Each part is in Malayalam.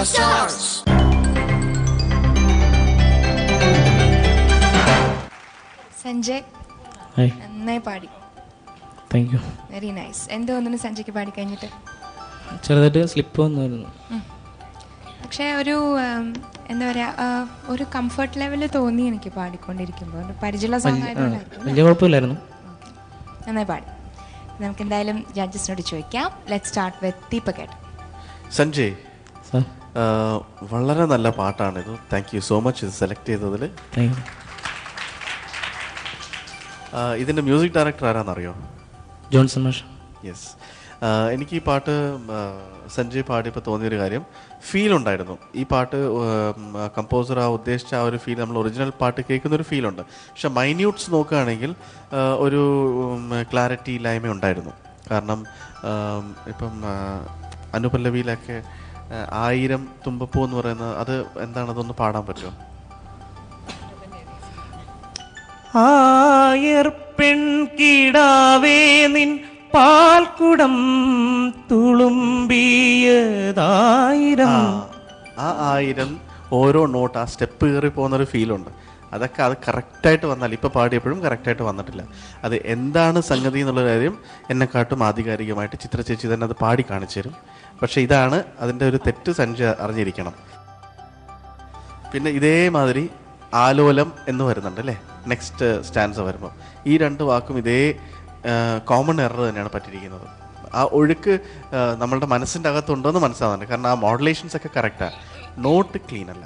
Stars. സഞ്ജയ് ഹായ്, നന്നായി പാടി. Thank you. Very nice. എന്ത് തോന്നുന്നു സഞ്ജയ്ക്ക് പാടി കഴിഞ്ഞിട്ട്? ചെറുതായിട്ട് സ്ലിപ്പ് വന്നായിരുന്നു. പക്ഷേ ഒരു എന്താ പറയുക, ഒരു കംഫർട്ട് ലെവൽ തോന്നി എനിക്ക് പാടിക്കൊണ്ടിരിക്കുമ്പോൾ. പരിചയമുള്ള സോങ് ആയതുകൊണ്ടായിരിക്കും. വലിയ കുഴപ്പമില്ലായിരുന്നു. നന്നായി പാടി. നമുക്ക് എന്തായാലും ജഡ്ജസിനോട് ചോദിക്കാം. ലെറ്റ് സ്റ്റാർട്ട് വിത്ത് ദീപകേട്ടൻ. സഞ്ജയ്, സാർ വളരെ നല്ല പാട്ടാണിത്. താങ്ക് യു സോ മച്ച് ഇത് സെലക്ട് ചെയ്തതിൽ. Thank you. ഇതിൻ്റെ മ്യൂസിക് ഡയറക്ടർ ആരാന്നറിയോ? ജോൺസൺ മാഷ്. യെസ്. എനിക്ക് ഈ പാട്ട് സഞ്ജയ് പാടിയപ്പോൾ തോന്നിയൊരു കാര്യം, ഫീൽ ഉണ്ടായിരുന്നു. ഈ പാട്ട് കമ്പോസർ ഉദ്ദേശിച്ച ആ ഒരു ഫീൽ, നമ്മൾ ഒറിജിനൽ പാട്ട് കേൾക്കുന്നൊരു ഫീലുണ്ട്. പക്ഷെ മൈന്യൂട്ട്സ് നോക്കുകയാണെങ്കിൽ ഒരു ക്ലാരിറ്റി ഇല്ലായ്മ ഉണ്ടായിരുന്നു. കാരണം ഇപ്പം അനുപല്ലവിയിലൊക്കെ 1000 തുമ്പപ്പൂ എന്ന് പറയുന്നത്, അത് എന്താണ്, അതൊന്ന് പാടാൻ പറ്റുമോ? ആയർപ്പെൺകിടാവേ നിൻ പാൽക്കുടം തുളുമ്പിയതായിരം. ആ 1000 ഓരോ നോട്ട്, ആ സ്റ്റെപ്പ് കയറി പോകുന്നൊരു ഫീലുണ്ട്. അതൊക്കെ അത് കറക്റ്റായിട്ട് വന്നാൽ, ഇപ്പോൾ പാടിയപ്പോഴും കറക്റ്റായിട്ട് വന്നിട്ടില്ല. അത് എന്താണ് സംഗതി എന്നുള്ള കാര്യം എന്നെക്കാട്ടും ആധികാരികമായിട്ട് ചിത്ര ചേച്ചി തന്നെ അത് പാടി കാണിച്ചു തരും. പക്ഷേ ഇതാണ് അതിൻ്റെ ഒരു തെറ്റ്, സഞ്ജയ് അറിഞ്ഞിരിക്കണം. പിന്നെ ഇതേമാതിരി ആലോലം എന്ന് വരുന്നുണ്ട് അല്ലേ, നെക്സ്റ്റ് സ്റ്റാൻസ വരുമ്പോൾ. ഈ 2 വാക്കും ഇതേ കോമൺ എറർ തന്നെയാണ് പറ്റിയിരിക്കുന്നത്. ആ ഒഴുക്ക് നമ്മളുടെ മനസ്സിൻ്റെ അകത്തുണ്ടോയെന്ന് മനസ്സിലാവുന്നുണ്ട്. കാരണം ആ മോഡുലേഷൻസ് ഒക്കെ കറക്റ്റാണ്, നോട്ട് ക്ലീൻ അല്ല.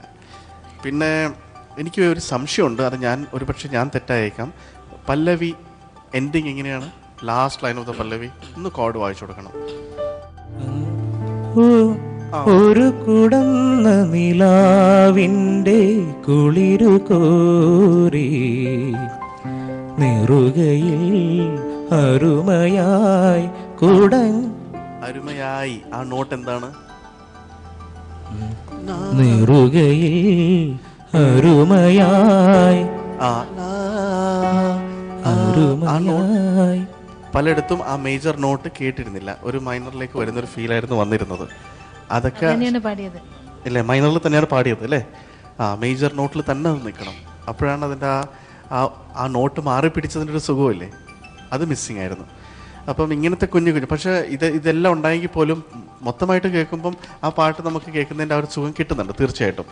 പിന്നെ എനിക്ക് ഒരു സംശയമുണ്ട്, അത് ഞാൻ തെറ്റായേക്കാം. പല്ലവി എൻഡിങ് എങ്ങനെയാണ്? ലാസ്റ്റ് ലൈൻ ഓഫ് ദ പല്ലവി ഒന്ന് കോഡ് വായിച്ചു കൊടുക്കണം. ഒരു കുടന്ന നിലാവിൻ്റെ കുളിരു കോരി നെറുകയിൽ അരുമയായി അരുമയായി, ആ നോട്ട് എന്താണ്? നെറുകയിൽ അരുമയായി അരുമയായി. പലയിടത്തും ആ മേജർ നോട്ട് കേട്ടിരുന്നില്ല, ഒരു മൈനറിലേക്ക് വരുന്നൊരു ഫീലായിരുന്നു വന്നിരുന്നത്. അതൊക്കെ ഇല്ലേ, മൈനറിൽ തന്നെയാണ് പാടിയത് അല്ലേ? മേജർ നോട്ടിൽ തന്നെ അത് നിൽക്കണം. അപ്പോഴാണ് അതിൻ്റെ ആ നോട്ട് മാറി പിടിച്ചതിൻ്റെ ഒരു സുഖമില്ലേ, അത് മിസ്സിങ് ആയിരുന്നു. അപ്പം ഇങ്ങനത്തെ കുഞ്ഞു പക്ഷേ ഇതെല്ലാം ഉണ്ടായെങ്കിൽ പോലും മൊത്തമായിട്ട് കേൾക്കുമ്പം ആ പാട്ട് നമുക്ക് കേൾക്കുന്നതിൻ്റെ ആ ഒരു സുഖം കിട്ടുന്നുണ്ട് തീർച്ചയായിട്ടും.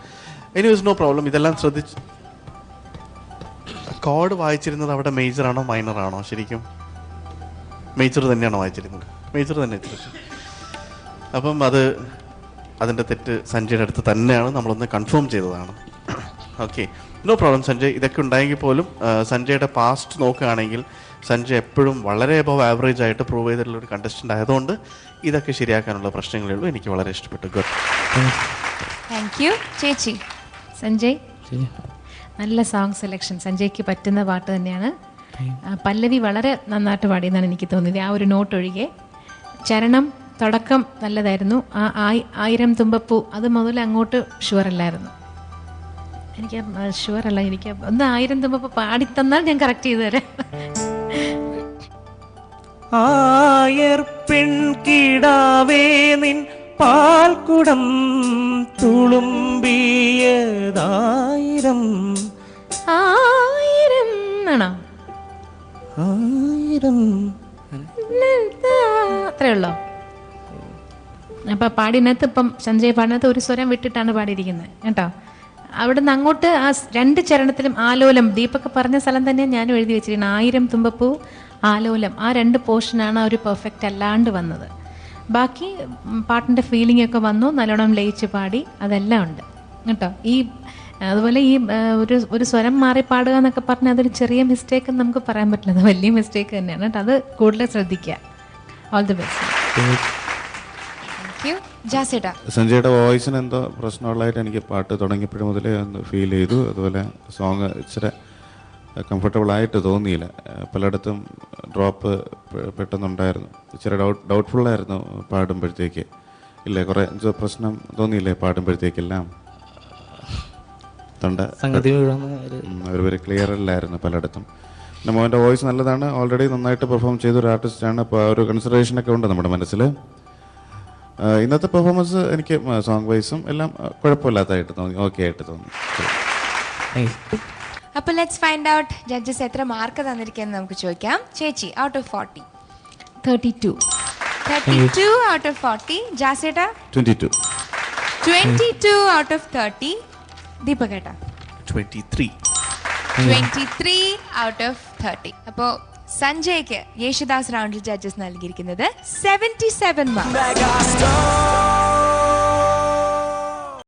Anyways no problem. ഇതെല്ലാം ശ്രദ്ധിച്ച് കോഡ് വായിച്ചിരുന്നത് അവിടെ മേജറാണോ മൈനറാണോ? ശരിക്കും മേജർ തന്നെയാണോ വായിച്ചിരുന്നത്? മേജർ തന്നെ. അപ്പം അതിൻ്റെ തെറ്റ് സഞ്ജയുടെ അടുത്ത് തന്നെയാണ്, നമ്മളൊന്ന് കൺഫേം ചെയ്തതാണ്. Okay, no problem Sanjay. ഇതൊക്കെ ഉണ്ടായെങ്കിൽ പോലും സഞ്ജയുടെ പാസ്റ്റ് നോക്കുകയാണെങ്കിൽ സഞ്ജയ് എപ്പോഴും വളരെ അബവ് ആവറേജ് ആയിട്ട് പ്രൂവ് ചെയ്തിട്ടുള്ള ഒരു കണ്ടസ്റ്റൻ്റ് ആയതുകൊണ്ട് ഇതൊക്കെ ശരിയാക്കാനുള്ള പ്രശ്നങ്ങളേ ഉള്ളൂ. എനിക്ക് വളരെ ഇഷ്ടപ്പെട്ടു. ഗുഡ്. Thank you. ചേച്ചി. സഞ്ജയ്, നല്ല സോങ് സെലക്ഷൻ. സഞ്ജയ്ക്ക് പറ്റുന്ന പാട്ട് തന്നെയാണ്. പല്ലവി വളരെ നന്നായിട്ട് പാടിയെന്നാണ് എനിക്ക് തോന്നിയത്, ആ ഒരു നോട്ട് ഒഴികെ. ചരണം തുടക്കം നല്ലതായിരുന്നു. ആ 1000 തുമ്പപ്പൂ അത് മുതൽ അങ്ങോട്ട് ഷുവറല്ലായിരുന്നു. എനിക്ക് ഷുവറല്ല, എനിക്ക് ഒന്ന് 1000 തുമ്പപ്പൂ പാടിത്തന്നാൽ ഞാൻ കറക്റ്റ് ചെയ്തു തരാം. ആയർപ്പെൺകിടാവേ നിൻ പാൽക്കുടം തുളുമ്പിയതായിരം. 1000 ആണോ? 1000 അത്രേ ഉള്ളോ? അപ്പം പാടിനകത്ത്, ഇപ്പം സഞ്ജയ് പാടിനകത്ത് ഒരു സ്വരം വിട്ടിട്ടാണ് പാടിയിരിക്കുന്നത് കേട്ടോ. അവിടെ നിന്ന് അങ്ങോട്ട് ആ 2 ചരണത്തിലും ആലോലം, ദീപക് പറഞ്ഞ സ്ഥലം തന്നെ ഞാനും എഴുതി വെച്ചിരിക്കുന്നത്. 1000 തുമ്പപ്പൂ ആലോലം, ആ 2 പോർഷനാണ് ഒരു പെർഫെക്റ്റ് അല്ലാണ്ട് വന്നത്. ബാക്കി പാട്ടിൻ്റെ ഫീലിംഗ് ഒക്കെ വന്നു, നല്ലോണം ലയിച്ച് പാടി, അതെല്ലാം ഉണ്ട് കേട്ടോ. അതുപോലെ ഒരു സ്വരം മാറി പാടുക എന്നൊക്കെ പറഞ്ഞാൽ അതൊരു ചെറിയ മിസ്റ്റേക്ക് എന്ന് നമുക്ക് പറയാൻ പറ്റില്ല, അത് വലിയ മിസ്റ്റേക്ക് തന്നെയാണ് കേട്ടോ. അത് കൂടുതൽ ശ്രദ്ധിക്കുക. All the best. സഞ്ജയുടെ വോയിസിന് എന്തോ പ്രശ്നമുള്ളതായിട്ട് എനിക്ക് പാട്ട് തുടങ്ങിയപ്പോഴും മുതലേ ഒന്ന് ഫീൽ ചെയ്തു. അതുപോലെ സോങ് ഇച്ചിരി കംഫർട്ടബിൾ ആയിട്ട് തോന്നിയില്ല. പലയിടത്തും ഡ്രോപ്പ് പെട്ടെന്നുണ്ടായിരുന്നു. ഇച്ചിരി ഡൗട്ട്ഫുള്ളായിരുന്നു പാടുമ്പോഴത്തേക്ക്. ഇല്ലേ, കുറേ പ്രശ്നം തോന്നിയില്ലേ പാടുമ്പോഴത്തേക്കെല്ലാം? തൊണ്ട ഒരു ക്ലിയർ അല്ലായിരുന്നു പലയിടത്തും. പിന്നെ മോൻ്റെ വോയിസ് നല്ലതാണ്, ഓൾറെഡി നന്നായിട്ട് പെർഫോം ചെയ്തൊരു ആർട്ടിസ്റ്റാണ്. അപ്പോൾ ആ ഒരു കൺസിഡറേഷനൊക്കെ ഉണ്ട് നമ്മുടെ മനസ്സിൽ. ഇന്നത്തെ പെർഫോമൻസ് എനിക്ക് സോങ് വൈസും എല്ലാം കുഴപ്പമില്ലാത്തതായിട്ട് തോന്നി, ഓക്കെ ആയിട്ട് തോന്നി. അപ്പൊ ലെറ്റ്സ് ഫൈൻഡ് ഔട്ട് ജഡ്ജസ് എത്ര മാർക്ക് തന്നിരിക്കുന്നത് നമുക്ക് ചോദിക്കാം. ചേച്ചി, out of 40. 32. 32 out of 40. ജാസേട്ടാ? 22. 22 out of 30. ദീപകേട്ടാ? 23. 23 out of 30. അപ്പോ സഞ്ജയ്ക്ക് യേശുദാസ് റൗണ്ടിൽ ജഡ്ജസ് നൽകിയിരിക്കുന്നത് 77 മാർക്ക്.